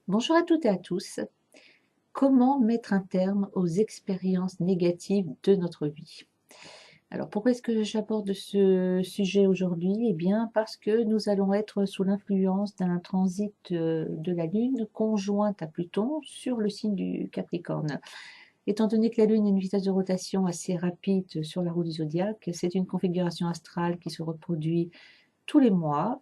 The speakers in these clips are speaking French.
Bonjour à toutes et à tous. Comment mettre un terme aux expériences négatives de notre vie? Alors pourquoi est-ce que j'aborde ce sujet aujourd'hui? Eh bien parce que nous allons être sous l'influence d'un transit de la Lune conjointe à Pluton sur le signe du Capricorne. Étant donné que la Lune a une vitesse de rotation assez rapide sur la roue du zodiaque, c'est une configuration astrale qui se reproduit tous les mois.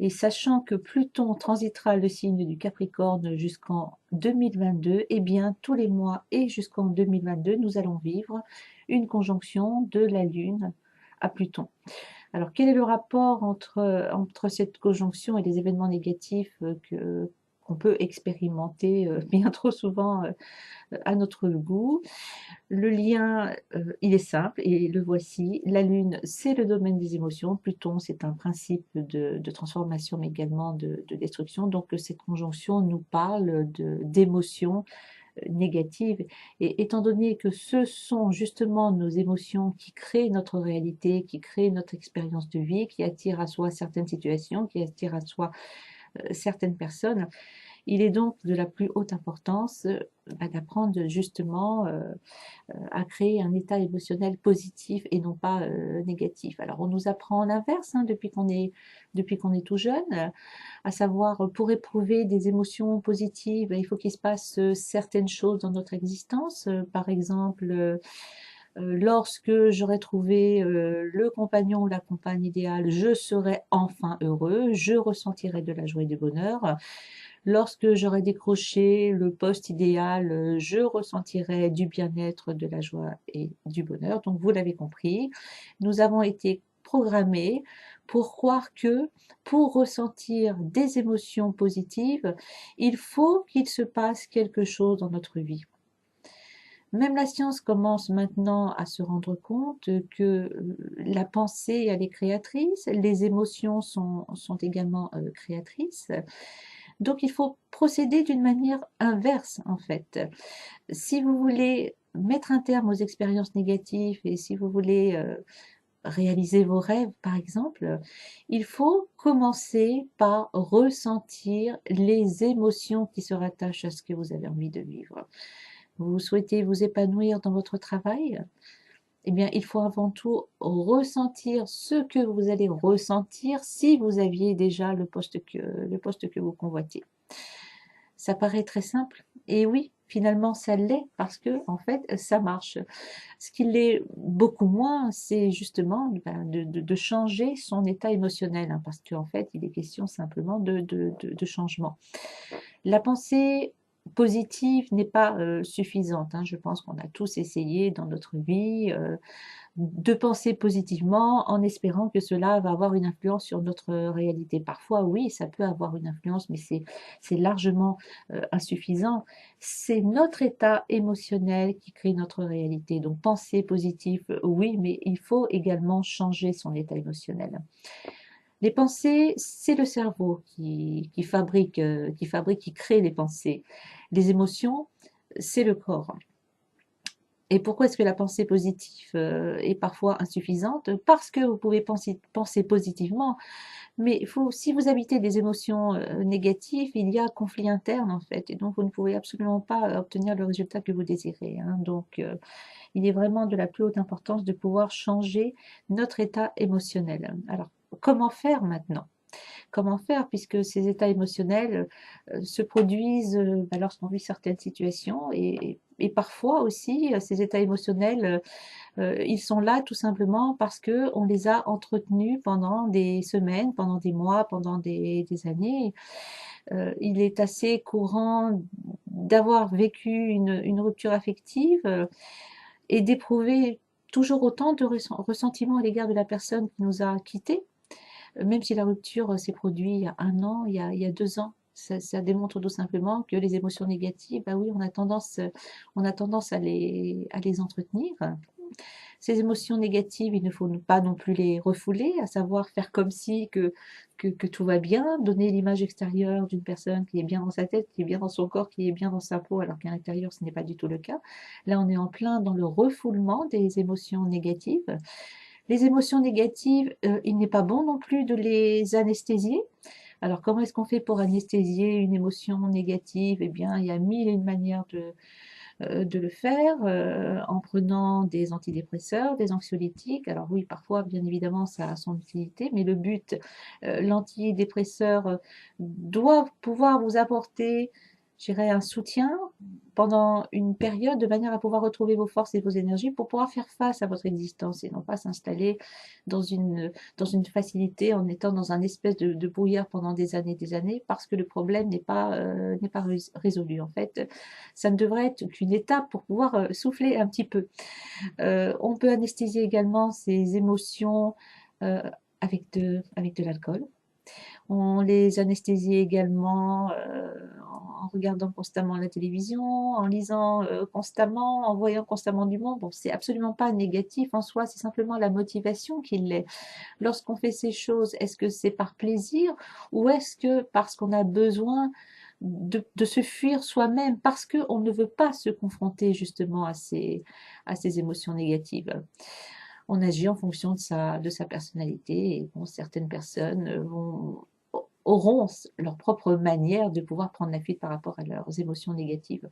Et sachant que Pluton transitera le signe du Capricorne jusqu'en 2022, eh bien tous les mois et jusqu'en 2022, nous allons vivre une conjonction de la Lune à Pluton. Alors quel est le rapport entre cette conjonction et les événements négatifs qu'on peut expérimenter bien trop souvent à notre goût? Le lien, il est simple et le voici. La Lune, c'est le domaine des émotions. Pluton, c'est un principe de transformation, mais également de destruction. Donc, cette conjonction nous parle d'émotions négatives. Et étant donné que ce sont justement nos émotions qui créent notre réalité, qui créent notre expérience de vie, qui attirent à soi certaines situations, qui attirent à soi certaines personnes, il est donc de la plus haute importance d'apprendre justement à créer un état émotionnel positif et non pas négatif. Alors on nous apprend l'inverse depuis qu'on est tout jeune, à savoir pour éprouver des émotions positives, il faut qu'il se passe certaines choses dans notre existence. Par exemple, lorsque j'aurai trouvé le compagnon ou la compagne idéale, je serai enfin heureux, je ressentirai de la joie et du bonheur. Lorsque j'aurai décroché le poste idéal, je ressentirai du bien-être, de la joie et du bonheur. Donc vous l'avez compris, nous avons été programmés pour croire que pour ressentir des émotions positives, il faut qu'il se passe quelque chose dans notre vie. Même la science commence maintenant à se rendre compte que la pensée, elle est créatrice, les émotions sont également créatrices. Donc il faut procéder d'une manière inverse en fait. Si vous voulez mettre un terme aux expériences négatives et si vous voulez réaliser vos rêves par exemple, il faut commencer par ressentir les émotions qui se rattachent à ce que vous avez envie de vivre. Vous souhaitez vous épanouir dans votre travail? Eh bien, il faut avant tout ressentir ce que vous allez ressentir si vous aviez déjà le poste que vous convoitiez. Ça paraît très simple. Et oui, finalement, ça l'est parce que, en fait, ça marche. Ce qui l'est beaucoup moins, c'est justement de changer son état émotionnel, hein, parce qu'en fait, il est question simplement de changement. La pensée positive n'est pas suffisante, hein. Je pense qu'on a tous essayé dans notre vie de penser positivement en espérant que cela va avoir une influence sur notre réalité. Parfois, oui, ça peut avoir une influence, mais c'est largement insuffisant. C'est notre état émotionnel qui crée notre réalité. Donc, penser positif, oui, mais il faut également changer son état émotionnel. Les pensées, c'est le cerveau qui crée les pensées. Les émotions, c'est le corps. Et pourquoi est-ce que la pensée positive est parfois insuffisante? Parce que vous pouvez penser positivement, mais si vous habitez des émotions négatives, il y a conflit interne en fait, et donc vous ne pouvez absolument pas obtenir le résultat que vous désirez, hein. Donc il est vraiment de la plus haute importance de pouvoir changer notre état émotionnel. Alors comment faire maintenant? Comment faire puisque ces états émotionnels se produisent lorsqu'on vit certaines situations et parfois aussi ces états émotionnels, ils sont là tout simplement parce que on les a entretenus pendant des semaines, pendant des mois, pendant des années. Il est assez courant d'avoir vécu une rupture affective et d'éprouver toujours autant de ressentiment à l'égard de la personne qui nous a quittés, même si la rupture s'est produite il y a 1 an, il y a 2 ans. Ça démontre tout simplement que les émotions négatives, bah oui, on a tendance à les entretenir. Ces émotions négatives, il ne faut pas non plus les refouler, à savoir faire comme si que tout va bien, donner l'image extérieure d'une personne qui est bien dans sa tête, qui est bien dans son corps, qui est bien dans sa peau, alors qu'à l'intérieur, ce n'est pas du tout le cas. Là, on est en plein dans le refoulement des émotions négatives. Les émotions négatives, il n'est pas bon non plus de les anesthésier, Alors, comment est-ce qu'on fait pour anesthésier une émotion négative? Eh bien, il y a mille et une manières de le faire en prenant des antidépresseurs, des anxiolytiques. Alors oui, parfois, bien évidemment, ça a son utilité, mais le but, l'antidépresseur doit pouvoir vous apporter, je dirais, un soutien pendant une période de manière à pouvoir retrouver vos forces et vos énergies pour pouvoir faire face à votre existence et non pas s'installer dans une facilité en étant dans un espèce de brouillard pendant des années parce que le problème n'est pas résolu. En fait, ça ne devrait être qu'une étape pour pouvoir souffler un petit peu. On peut anesthésier également ces émotions euh, avec de l'alcool. On les anesthésie également en regardant constamment la télévision, en lisant constamment, en voyant constamment du monde. Bon, c'est absolument pas négatif en soi, c'est simplement la motivation qui l'est. Lorsqu'on fait ces choses, est-ce que c'est par plaisir ou est-ce que parce qu'on a besoin de se fuir soi-même, parce qu'on ne veut pas se confronter justement à ces émotions négatives? On agit en fonction de sa personnalité et bon, certaines personnes auront leur propre manière de pouvoir prendre la fuite par rapport à leurs émotions négatives.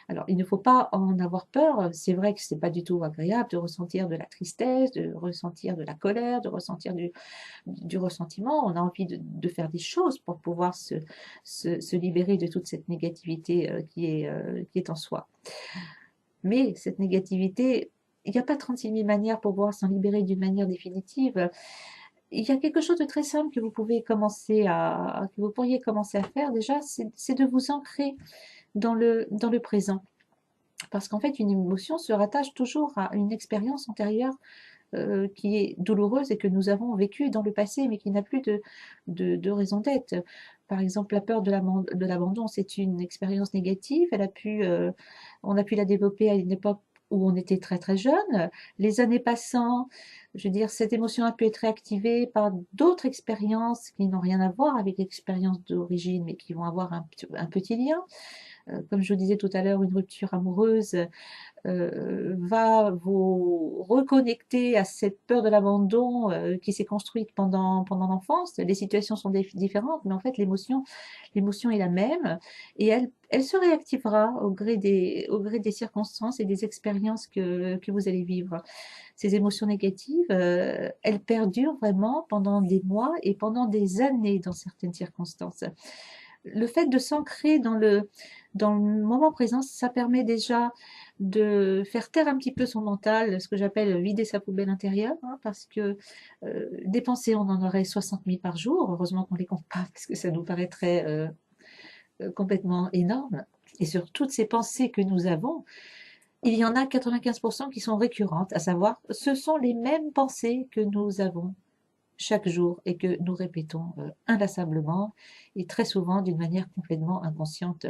Alors, il ne faut pas en avoir peur. C'est vrai que c'est pas du tout agréable de ressentir de la tristesse, de ressentir de la colère, de ressentir du ressentiment. On a envie de faire des choses pour pouvoir se libérer de toute cette négativité qui est en soi. Mais cette négativité, il n'y a pas 36 000 manières pour pouvoir s'en libérer d'une manière définitive. Il y a quelque chose de très simple que que vous pourriez commencer à faire déjà, c'est de vous ancrer dans le présent. Parce qu'en fait, une émotion se rattache toujours à une expérience antérieure qui est douloureuse et que nous avons vécue dans le passé, mais qui n'a plus de raison d'être. Par exemple, la peur de l'abandon, c'est une expérience négative. On a pu la développer à une époque où on était très très jeune. Les années passant, je veux dire, cette émotion a pu être réactivée par d'autres expériences qui n'ont rien à voir avec l'expérience d'origine, mais qui vont avoir un petit lien. Comme je vous disais tout à l'heure, une rupture amoureuse va vous reconnecter à cette peur de l'abandon qui s'est construite pendant l'enfance. Les situations sont différentes, mais en fait l'émotion est la même et elle se réactivera au gré des circonstances et des expériences que vous allez vivre. Ces émotions négatives, elles perdurent vraiment pendant des mois et pendant des années dans certaines circonstances. Le fait de s'ancrer dans le moment présent, ça permet déjà de faire taire un petit peu son mental, ce que j'appelle vider sa poubelle intérieure, hein, parce que des pensées, on en aurait 60 000 par jour. Heureusement qu'on ne les compte pas, parce que ça nous paraîtrait complètement énorme. Et sur toutes ces pensées que nous avons, il y en a 95% qui sont récurrentes, à savoir, ce sont les mêmes pensées que nous avons chaque jour et que nous répétons inlassablement et très souvent d'une manière complètement inconsciente.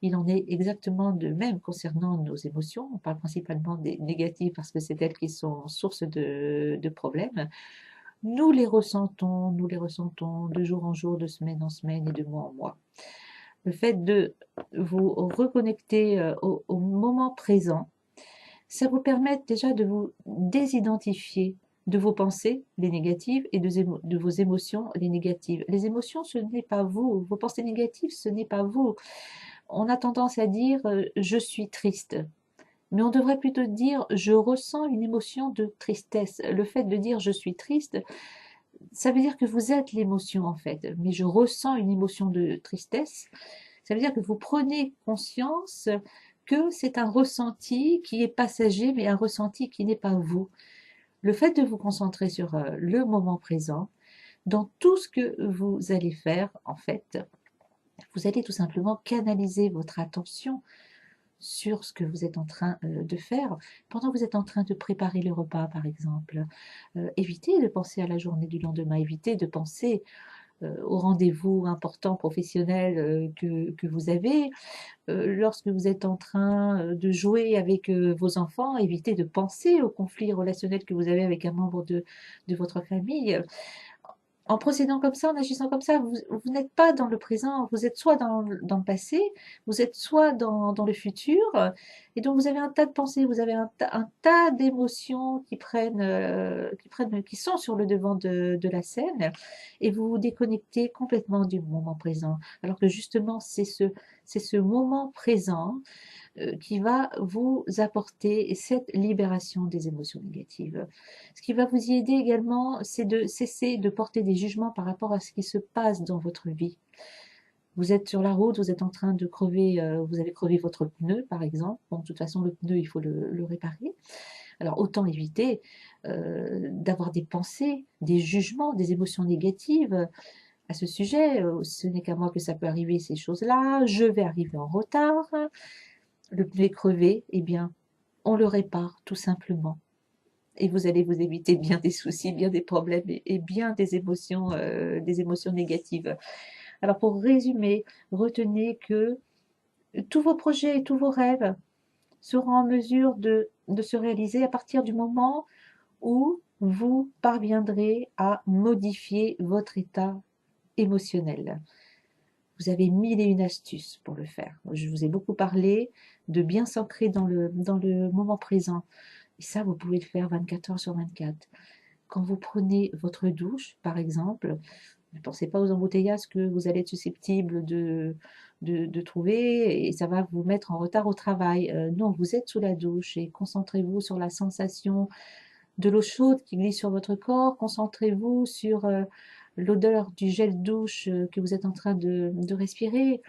Il en est exactement de même concernant nos émotions. On parle principalement des négatives parce que c'est elles qui sont source de problèmes. Nous les ressentons de jour en jour, de semaine en semaine et de mois en mois. Le fait de vous reconnecter au moment présent, ça vous permet déjà de vous désidentifier de vos pensées, les négatives, et de vos émotions, les négatives. Les émotions, ce n'est pas vous. Vos pensées négatives, ce n'est pas vous. On a tendance à dire je suis triste. Mais on devrait plutôt dire je ressens une émotion de tristesse. Le fait de dire je suis triste, ça veut dire que vous êtes l'émotion en fait. Mais je ressens une émotion de tristesse. Ça veut dire que vous prenez conscience que c'est un ressenti qui est passager, mais un ressenti qui n'est pas vous. Le fait de vous concentrer sur le moment présent, dans tout ce que vous allez faire, en fait, vous allez tout simplement canaliser votre attention sur ce que vous êtes en train de faire. Pendant que vous êtes en train de préparer le repas, par exemple, évitez de penser à la journée du lendemain, évitez de penser au rendez-vous important professionnel que vous avez. Lorsque vous êtes en train de jouer avec vos enfants, évitez de penser au conflit relationnel que vous avez avec un membre de votre famille. En procédant comme ça, en agissant comme ça, vous n'êtes pas dans le présent, vous êtes soit dans le passé, vous êtes soit dans le futur, Et donc vous avez un tas de pensées, vous avez un tas d'émotions qui sont sur le devant de la scène, et vous vous déconnectez complètement du moment présent. Alors que justement, c'est ce moment présent qui va vous apporter cette libération des émotions négatives. Ce qui va vous y aider également, c'est de cesser de porter des jugements par rapport à ce qui se passe dans votre vie. Vous êtes sur la route, vous êtes en train de crever, vous avez crevé votre pneu par exemple. Bon, de toute façon, le pneu, il faut le réparer. Alors, autant éviter d'avoir des pensées, des jugements, des émotions négatives à ce sujet. Ce n'est qu'à moi que ça peut arriver, ces choses-là. Je vais arriver en retard. Le pneu est crevé, eh bien, on le répare tout simplement. Et vous allez vous éviter bien des soucis, bien des problèmes et bien des émotions négatives. Alors pour résumer, retenez que tous vos projets et tous vos rêves seront en mesure de se réaliser à partir du moment où vous parviendrez à modifier votre état émotionnel. Vous avez mille et une astuces pour le faire. Je vous ai beaucoup parlé de bien s'ancrer dans le moment présent. Et ça, vous pouvez le faire 24 heures sur 24. Quand vous prenez votre douche, par exemple, ne pensez pas aux embouteillages que vous allez être susceptible de trouver et ça va vous mettre en retard au travail. Non, vous êtes sous la douche et concentrez-vous sur la sensation de l'eau chaude qui glisse sur votre corps. Concentrez-vous sur l'odeur du gel douche que vous êtes en train de respirer.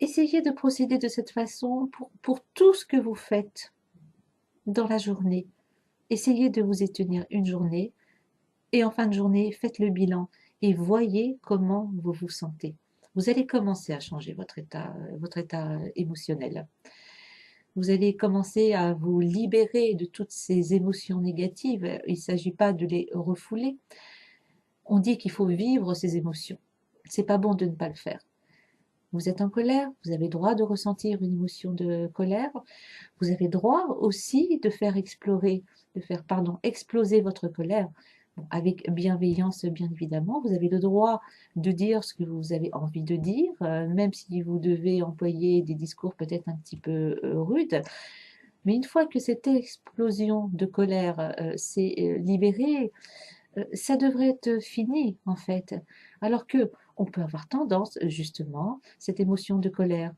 Essayez de procéder de cette façon pour tout ce que vous faites dans la journée. Essayez de vous y tenir une journée et en fin de journée, faites le bilan et voyez comment vous vous sentez. Vous allez commencer à changer votre état émotionnel. Vous allez commencer à vous libérer de toutes ces émotions négatives. Il ne s'agit pas de les refouler. On dit qu'il faut vivre ces émotions. C'est pas bon de ne pas le faire. Vous êtes en colère, vous avez droit de ressentir une émotion de colère. Vous avez droit aussi de faire exploser votre colère. Bon, avec bienveillance, bien évidemment. Vous avez le droit de dire ce que vous avez envie de dire, même si vous devez employer des discours peut-être un petit peu rudes. Mais une fois que cette explosion de colère s'est libérée, ça devrait être fini en fait. Alors que on peut avoir tendance, justement, cette émotion de colère,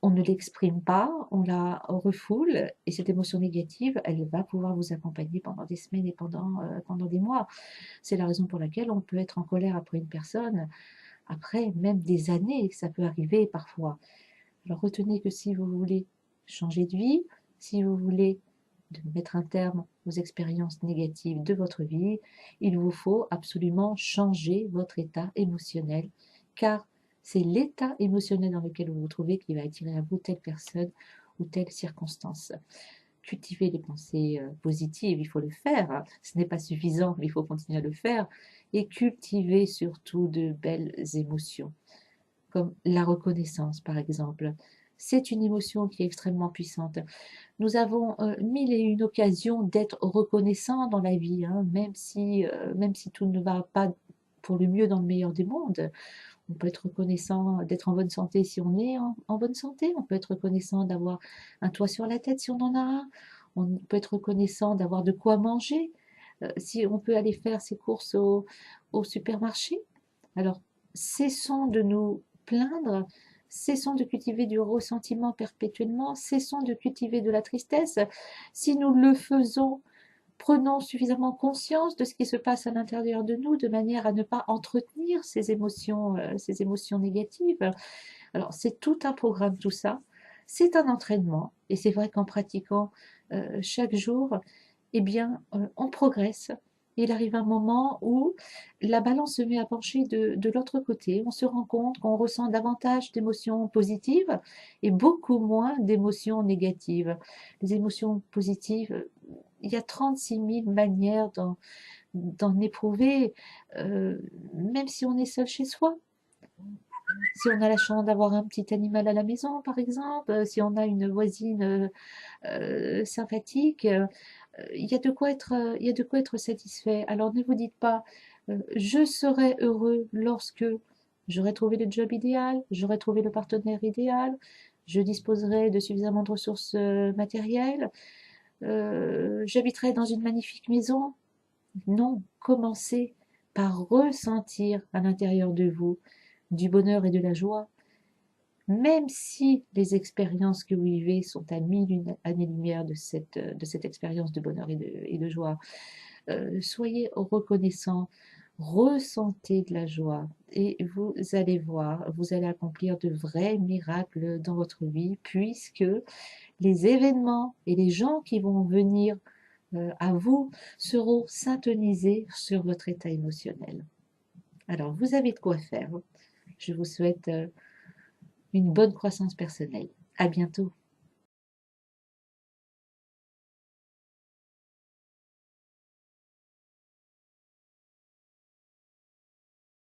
on ne l'exprime pas, on la refoule, et cette émotion négative, elle va pouvoir vous accompagner pendant des semaines et pendant des mois. C'est la raison pour laquelle on peut être en colère après une personne, après même des années, ça peut arriver parfois. Alors retenez que si vous voulez changer de vie, si vous voulez de mettre un terme aux expériences négatives de votre vie, il vous faut absolument changer votre état émotionnel, car c'est l'état émotionnel dans lequel vous vous trouvez qui va attirer à vous telle personne ou telle circonstance. Cultiver les pensées positives, il faut le faire, hein. Ce n'est pas suffisant, mais il faut continuer à le faire, et cultiver surtout de belles émotions, comme la reconnaissance par exemple. C'est une émotion qui est extrêmement puissante. Nous avons mille et une occasions d'être reconnaissants dans la vie, hein, même si tout ne va pas pour le mieux dans le meilleur des mondes. On peut être reconnaissant d'être en bonne santé si on est en bonne santé. On peut être reconnaissant d'avoir un toit sur la tête si on en a un. On peut être reconnaissant d'avoir de quoi manger, si on peut aller faire ses courses au supermarché. Alors, cessons de nous plaindre, cessons de cultiver du ressentiment perpétuellement, cessons de cultiver de la tristesse. Si nous le faisons, prenons suffisamment conscience de ce qui se passe à l'intérieur de nous de manière à ne pas entretenir ces émotions négatives. Alors, c'est tout un programme, tout ça. C'est un entraînement. Et c'est vrai qu'en pratiquant chaque jour, eh bien, on progresse. Il arrive un moment où la balance se met à pencher de l'autre côté. On se rend compte qu'on ressent davantage d'émotions positives et beaucoup moins d'émotions négatives. Les émotions positives, il y a 36 000 manières d'en éprouver, même si on est seul chez soi. Si on a la chance d'avoir un petit animal à la maison, par exemple, si on a une voisine sympathique, il y a de quoi être satisfait. Alors ne vous dites pas, je serai heureux lorsque j'aurai trouvé le job idéal, j'aurai trouvé le partenaire idéal, je disposerai de suffisamment de ressources matérielles, j'habiterai dans une magnifique maison. Non, commencez par ressentir à l'intérieur de vous du bonheur et de la joie, même si les expériences que vous vivez sont à mille années-lumière de cette expérience de bonheur et de joie. Soyez reconnaissants, ressentez de la joie et vous allez voir, vous allez accomplir de vrais miracles dans votre vie puisque les événements et les gens qui vont venir à vous seront syntonisés sur votre état émotionnel. Alors, vous avez de quoi faire. Je vous souhaite une bonne croissance personnelle. À bientôt.